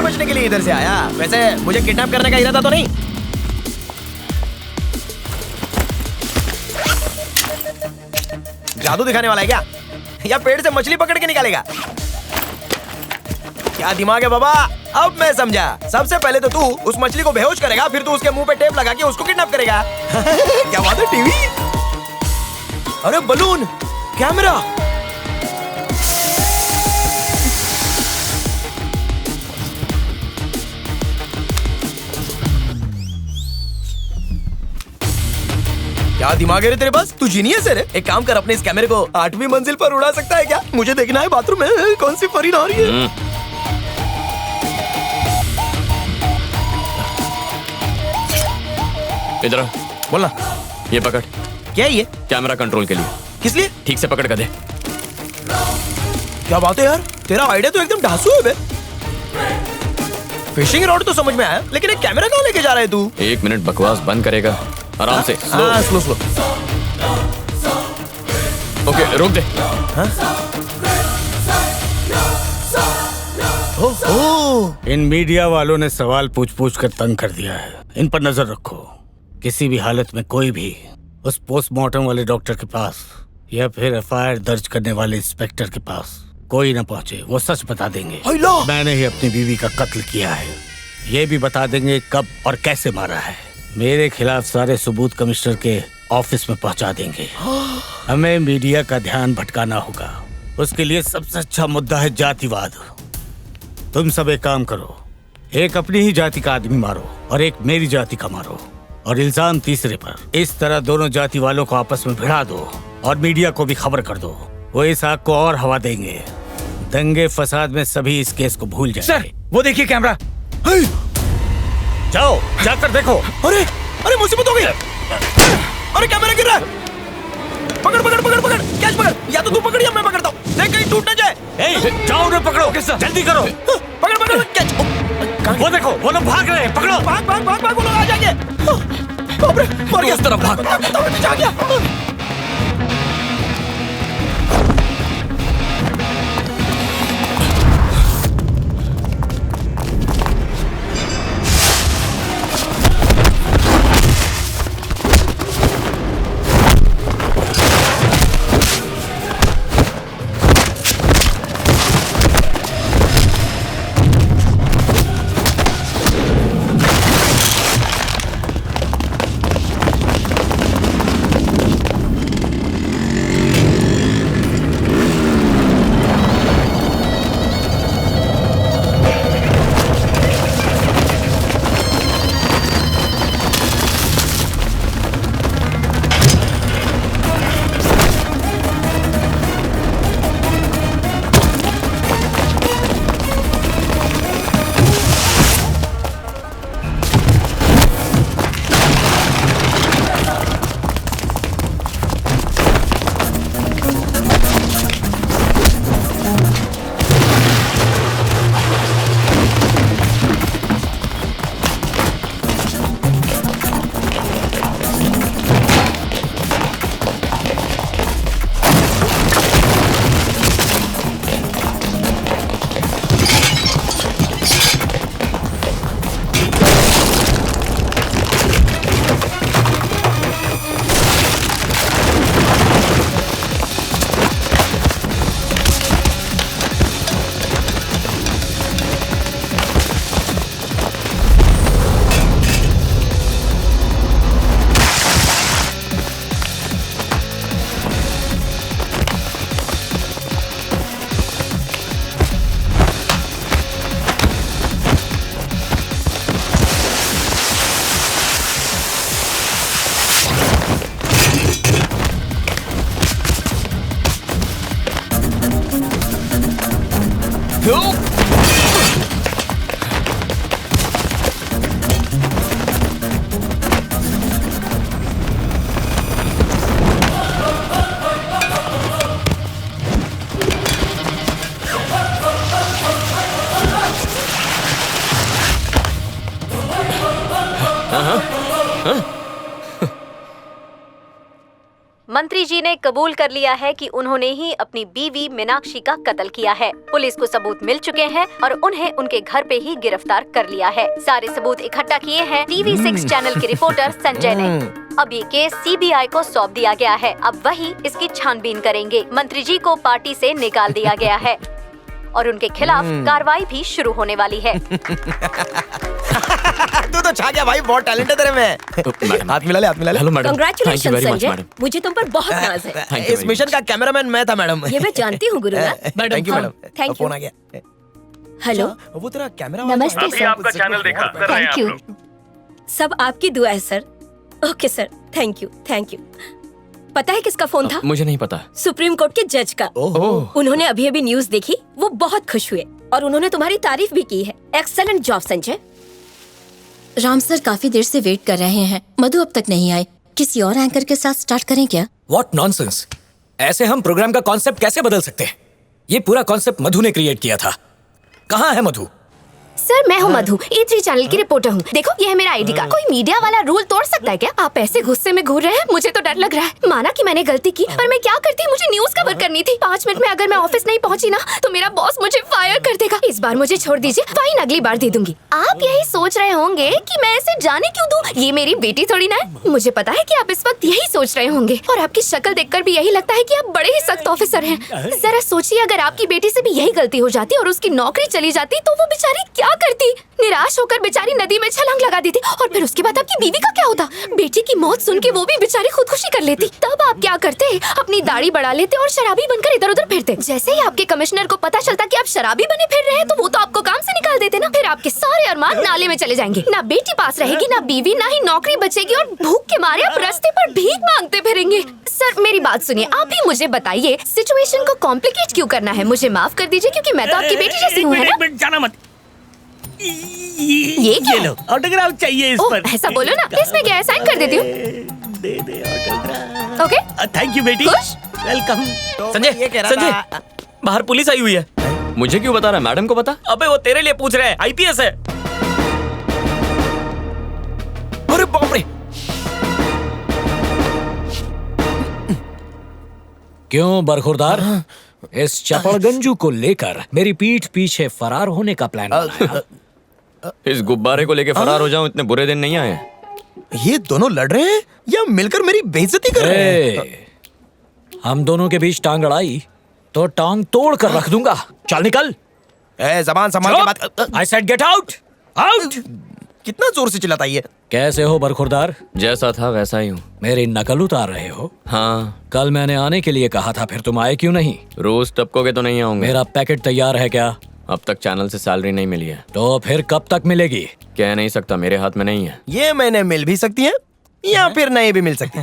बचने के लिए इधर से आया। वैसे मुझे किडनैप करने का इरादा तो नहीं? जादू दिखाने वाला है क्या, या पेड़ से मछली पकड़ के निकालेगा? क्या दिमाग है बाबा, अब मैं समझा। सबसे पहले तो तू उस मछली को बेहोश करेगा, फिर तू उसके मुंह पे टेप लगा के उसको किडनैप करेगा। क्या बात है, टीवी, अरे बलून, कैमरा। क्या दिमाग है रे तेरे पास, तू जीनियस है रे। एक काम कर, अपने इस कैमरे को 8वीं मंजिल पर उड़ा सकता है क्या? मुझे देखना है बाथरूम में कौन सी परी नहा रही है। इधर बोलना। ये पकड़। क्या है ये? कैमरा कंट्रोल के लिए। किस लिए? ठीक से पकड़ कर दे। क्या बात है यार, तेरा आइडिया तो एकदम ढांसू है बे। फिशिंग रॉड तो समझ में आया, लेकिन एक कैमरा कहाँ लेके जा रहा है तू? 1 मिनट बकवास बंद करेगा? आराम से, स्लो स्लो। ओके, रोक दे। ओह, इन मीडिया वालों ने सवाल पूछ पूछ कर तंग कर दिया है। इन पर नजर रखो। किसी भी हालत में कोई भी उस पोस्टमार्टम वाले डॉक्टर के पास या फिर एफआईआर दर्ज करने वाले इंस्पेक्टर के पास कोई न पहुंचे। वो सच बता देंगे मैंने ही अपनी बीवी का कत्ल किया है। ये भी बता देंगे कब और कैसे मारा है। मेरे खिलाफ सारे सबूत कमिश्नर के ऑफिस में पहुंचा देंगे। हमें मीडिया का ध्यान भटकाना होगा। उसके लिए सबसे अच्छा मुद्दा है जातिवाद। तुम सब एक काम करो, एक अपनी ही जाति का आदमी मारो और एक मेरी जाति का मारो, और इल्जाम तीसरे पर। इस तरह दोनों जाति वालों को आपस में भिड़ा दो और मीडिया को भी खबर कर दो। वो इस आग को और हवा देंगे। दंगे फसाद में सभी इस केस को भूल जाएंगे। सर, वो देखिए कैमरा। जाओ, जाकर देखो। अरे अरे, मुसीबत हो गई। अरे कैमरा गिर रहा है। पकड़ पकड़ पकड़ पकड़, कैच पकड़। या तो तू पकड़ या मैं पकड़ता हूँ, देख कहीं टूट ना जाए। जाओ उन्हें पकड़ो, जल्दी करो। पकड़ पकड़ कैच। वो देखो, वो लोग भाग रहे हैं। पकड़ो। भाग भाग भाग भाग, वो लोग आ जाएंगे। अरे मर गया। उस तरफ भाग। आ गया। मंत्री जी ने कबूल कर लिया है कि उन्होंने ही अपनी बीवी मीनाक्षी का कत्ल किया है। पुलिस को सबूत मिल चुके हैं और उन्हें उनके घर पे ही गिरफ्तार कर लिया है। सारे सबूत इकट्ठा किए हैं टीवी 6 चैनल के रिपोर्टर संजय ने। अब ये केस सीबीआई को सौंप दिया गया है। अब वही इसकी छानबीन करेंगे। मंत्री जी को पार्टी से निकाल दिया गया है और उनके खिलाफ कार्रवाई भी शुरू होने वाली है। तू तो छा गया भाई, बहुत टैलेंट है तेरे में। हाथ मिला ले, हाथ मिला ले। Hello madam, thank you congratulation very much Sanjay, madam. मुझे तुम पर बहुत नाज है। Thank you इस very मिशन का कैमरामैन मैं था मैडम। ये मैं जानती हूँ Gurunath. Thank you madam. Thank you. Phone आ गया। हेलो, वो तेरा कैमरा नमस्ते वाला- सर। आपका चैनल देखा कर रहे हैं थैंक आप यू। लोग। सब आपकी दुआ है sir. Okay sir, thank you thank you. पता है किसका फोन था? मुझे नहीं पता। सुप्रीम कोर्ट के जज का। ओह। उन्होंने अभी अभी न्यूज देखी, वो बहुत खुश हुए और उन्होंने तुम्हारी तारीफ भी की है। Excellent job Sanjay. Ram sir काफी देर से वेट कर रहे हैं। मधु अब तक नहीं आए। किसी और एंकर के साथ स्टार्ट करें क्या? What nonsense! ऐसे हम प्रोग्राम का कॉन्सेप्ट कैसे बदल सकते हैं? ये पूरा कॉन्सेप्ट मधु ने क्रिएट किया था। कहाँ है मधु? सर मैं हूँ मधु, E3 चैनल की रिपोर्टर हूँ। देखो ये है मेरा आईडी कार्ड। कोई मीडिया वाला रूल तोड़ सकता है क्या? आप ऐसे गुस्से में घूर रहे हैं, मुझे तो डर लग रहा है। माना कि मैंने गलती की, पर मैं क्या करती, मुझे न्यूज कवर करनी थी। 5 मिनट में अगर मैं ऑफिस नहीं पहुँची ना तो मेरा बॉस मुझे फायर कर देगा। इस बार मुझे छोड़ दीजिए, फाइन अगली बार दे दूंगी। आप यही सोच रहे होंगे कि मैं ऐसे जाने क्यों दूं? ये मेरी बेटी थोड़ी ना है। मुझे पता है कि आप इस वक्त यही सोच रहे होंगे और आपकी शक्ल देखकर भी यही लगता है कि आप बड़े ही सख्त ऑफिसर हैं। जरा सोचिए, अगर आपकी बेटी से भी यही गलती हो जाती और उसकी नौकरी चली जाती तो वो बेचारी क्या करती? निराश होकर बेचारी नदी में छलांग लगा देती और फिर उसके बाद आपकी बीवी का क्या होता? बेटी की मौत सुन के वो भी बेचारी खुदकुशी कर लेती। तब आप क्या करते? अपनी दाढ़ी बढ़ा लेते और शराबी बनकर इधर उधर फिरते। जैसे ही आपके कमिश्नर को पता चलता कि आप शराबी बने फिर रहे हैं तो वो तो आपको काम से निकाल देते ना। फिर आपके सारे अरमान नाले में चले जाएंगे। ना बेटी पास रहेगी, ना बीवी, ना ही नौकरी बचेगी और भूख के मारे आप रास्ते पर भीख मांगते फिरेंगे। सर मेरी बात सुनिए, आप ही मुझे बताइए सिचुएशन को कॉम्प्लिकेट क्यों करना है? मुझे माफ कर दीजिए क्योंकि मैं तो आपकी बेटी जैसी हूँ, है ना? जाना मत। ये क्या है? ऑटोग्राफ चाहिए इस ओह, पर। ऐसा बोलो ना, इसमें क्या है? साइन कर देती हूँ। दे ऑटोग्राफ। ओके, थैंक यू बेटी। खुश? वेलकम। संजय, ये कह रहा संजय, था। बाहर पुलिस आई हुई है। मुझे क्यों बता रहा है? मैडम को बता। अबे वो तेरे लिए पूछ रहे हैं, आईपीएस है। अरे बाप रे। क्यों बरखुरदार? इस चपड़गंजू को लेकर मेरी पीठ पीछे फरार होने का प्लान बनाया। इस गुब्बारे को लेके फरार हो जाऊं, इतने बुरे दिन नहीं आए। ये दोनों लड़ रहे हैं या मिलकर मेरी बेइज्जती कर रहे हैं? हम दोनों के बीच टांग अड़ाई तो टांग तोड़ कर रख दूंगा। चल निकल। जबान संभाल के बात। I said get out. Out. कितना जोर से चिल्लाता है ये? कैसे हो बरखुरदार? जैसा था वैसा ही हूँ। मेरी नकल उतार रहे हो? हाँ। कल मैंने आने के लिए कहा था, फिर तुम आए क्यों नहीं? रोज टपकोगे तो नहीं आऊंगा। मेरा पैकेट तैयार है क्या? अब तक चैनल से सैलरी नहीं मिली है। तो फिर कब तक मिलेगी? कह नहीं सकता, मेरे हाथ में नहीं है। ये महीने मिल भी सकती है या फिर नहीं भी मिल सकती।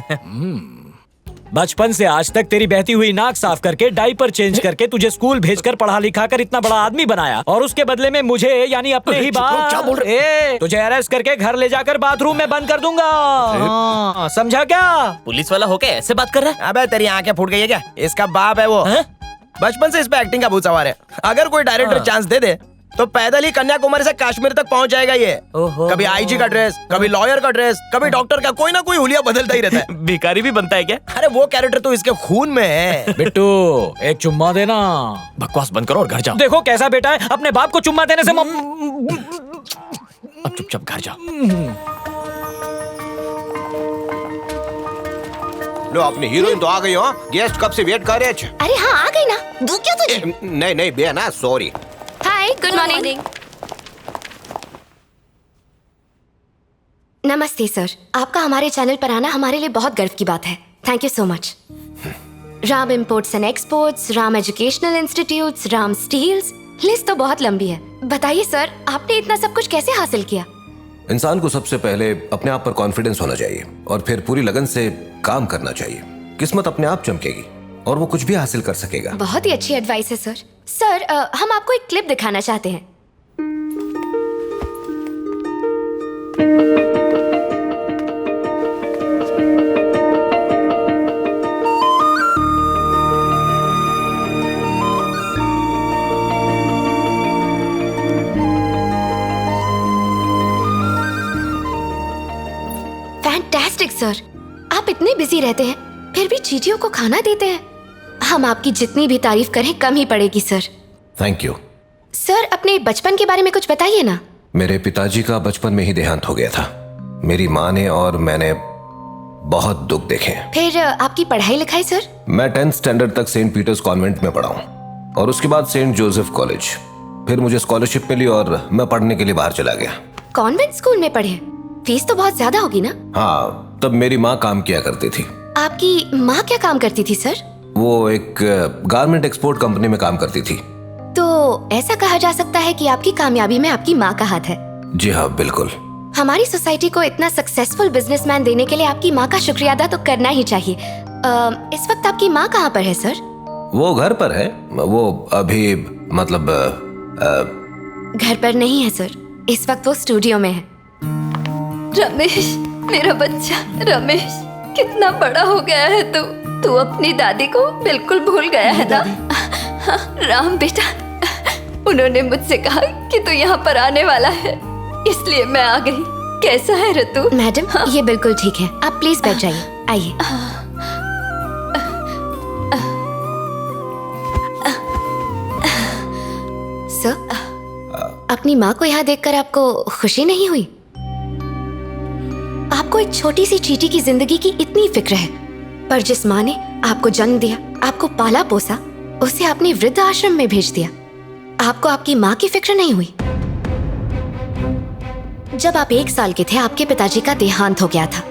बचपन से आज तक तेरी बहती हुई नाक साफ करके, डायपर चेंज करके, तुझे स्कूल भेजकर पढ़ा लिखा कर इतना बड़ा आदमी बनाया और उसके बदले में मुझे यानी अपने ही क्या बोल रहे? तुझे अरेस्ट करके घर ले जाकर बाथरूम में बंद कर दूंगा। हाँ, समझा क्या? पुलिस वाला होके ऐसे बात कर रहा है? अबे तेरी आंखें फूट गई है क्या? इसका बाप है वो। बचपन से इस पे एक्टिंग का भूत सवार है। अगर कोई डायरेक्टर चांस दे दे तो पैदल ही कन्याकुमारी से कश्मीर तक पहुंच जाएगा ये। कभी आईजी का ड्रेस, कभी लॉयर का ड्रेस, कभी डॉक्टर का, कोई ना कोई हुलिया बदलता ही रहता है। भिखारी भी बनता है क्या? अरे वो कैरेक्टर तो इसके खून में है। बिट्टू एक चुम्मा देना। बकवास बंद करो और घर जाओ। देखो कैसा बेटा है, अपने बाप को चुम्मा देने से अब चुपचाप घर जाओ। लो अपनी हीरोइन तो आ गई हो। गेस्ट कब से वेट कर रहे थे। अरे हाँ आ गई ना, दूं क्या तुझे? नहीं नहीं बे ना, सॉरी। हाय, गुड मॉर्निंग। नमस्ते सर, आपका हमारे चैनल पर आना हमारे लिए बहुत गर्व की बात है। Thank you so much. Ram imports and exports, Ram educational institutes, Ram steels, list तो बहुत लंबी है। बताइए सर, आपने इतना सब कुछ कैसे हासिल किया? इंसान को सबसे पहले अपने आप पर कॉन्फिडेंस होना चाहिए और फिर पूरी लगन से काम करना चाहिए। किस्मत अपने आप चमकेगी और वो कुछ भी हासिल कर सकेगा। बहुत ही अच्छी एडवाइस है सर। सर हम आपको एक क्लिप दिखाना चाहते हैं। फैंटास्टिक सर, आप इतने बिजी रहते हैं फिर भी चींटियों को खाना देते हैं। हम आपकी जितनी भी तारीफ करें कम ही पड़ेगी सर। Thank you. सर अपने बचपन के बारे में कुछ बताइए ना। मेरे पिताजी का बचपन में ही देहांत हो गया था। मेरी माँ ने और मैंने बहुत दुख देखे। फिर आपकी पढ़ाई लिखाई सर? मैं 10th स्टैंडर्ड तक सेंट पीटर्स कॉन्वेंट में पढ़ा हूँ और उसके बाद सेंट जोसेफ कॉलेज। फिर मुझे स्कॉलरशिप मिली और मैं पढ़ने के लिए बाहर चला गया। कॉन्वेंट स्कूल में पढ़े? फीस तो बहुत ज्यादा होगी ना? हाँ, तब मेरी माँ काम किया करती थी। आपकी माँ क्या काम करती थी सर? वो एक गारमेंट एक्सपोर्ट कंपनी में काम करती थी। तो ऐसा कहा जा सकता है कि आपकी कामयाबी में आपकी माँ का हाथ है। जी हाँ, बिल्कुल। हमारी सोसाइटी को इतना सक्सेसफुल बिजनेसमैन देने के लिए आपकी माँ का शुक्रिया अदा तो करना ही चाहिए। इस वक्त आपकी माँ कहाँ पर है सर? वो घर पर है। वो अभी मतलब घर पर नहीं है सर, इस वक्त वो स्टूडियो में है। रमेश, मेरा बच्चा रमेश, कितना बड़ा हो गया है तू अपनी दादी को बिल्कुल भूल गया है ना? राम बेटा, उन्होंने मुझसे कहा कि तू यहाँ पर आने वाला है, इसलिए मैं आ गई। कैसा है ऋतु? मैडम, ये बिल्कुल ठीक है, आप प्लीज बैठ जाइए। आइए। सर, अपनी माँ को यहाँ देखकर आपको खुशी नहीं हुई? आपको एक छोटी सी चींटी की जिंदगी की इतनी फिक्र है, पर जिस माँ ने आपको जन्म दिया, आपको पाला पोसा, उसे आपने वृद्ध आश्रम में भेज दिया। आपको आपकी माँ की फिक्र नहीं हुई? जब आप 1 साल के थे, आपके पिताजी का देहांत हो गया था,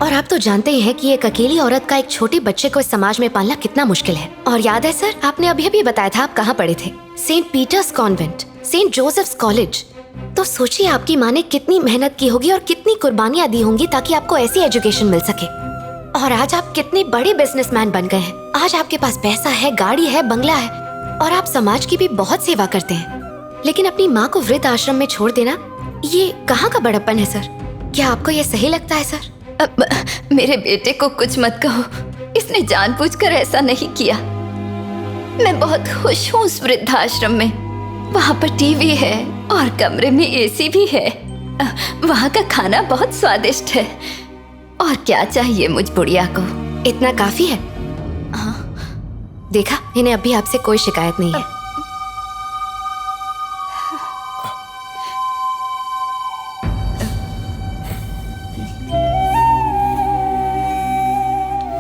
और आप तो जानते ही हैं कि एक अकेली औरत का एक छोटे बच्चे को इस समाज में पालना कितना मुश्किल है। और याद है सर, आपने अभी अभी बताया था आप कहाँ पढ़े थे? Saint Peter's convent, Saint Joseph's college. तो सोचिए आपकी माँ ने कितनी मेहनत की होगी और कितनी कुर्बानियां दी होंगी ताकि आपको ऐसी एजुकेशन मिल सके। और आज आप कितने बड़े बिजनेसमैन बन गए हैं। आज आपके पास पैसा है, गाड़ी है, बंगला है, और आप समाज की भी बहुत सेवा करते हैं। लेकिन अपनी माँ को वृद्ध आश्रम में छोड़ देना, ये कहाँ का बड़प्पन है सर? क्या आपको ये सही लगता है सर? अब मेरे बेटे को कुछ मत कहो, इसने जानबूझकर ऐसा नहीं किया। मैं बहुत खुश हूँ उस वृद्धाश्रम में। वहाँ पर टीवी है और कमरे में एसी भी है। वहाँ का खाना बहुत स्वादिष्ट है। और क्या चाहिए मुझ बुढ़िया को? इतना काफी है। हाँ, देखा, इन्हें अभी आपसे कोई शिकायत नहीं है।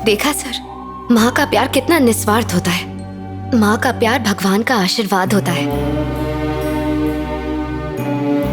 देखा सर, माँ का प्यार कितना निस्वार्थ होता है। माँ का प्यार भगवान का आशीर्वाद होता है।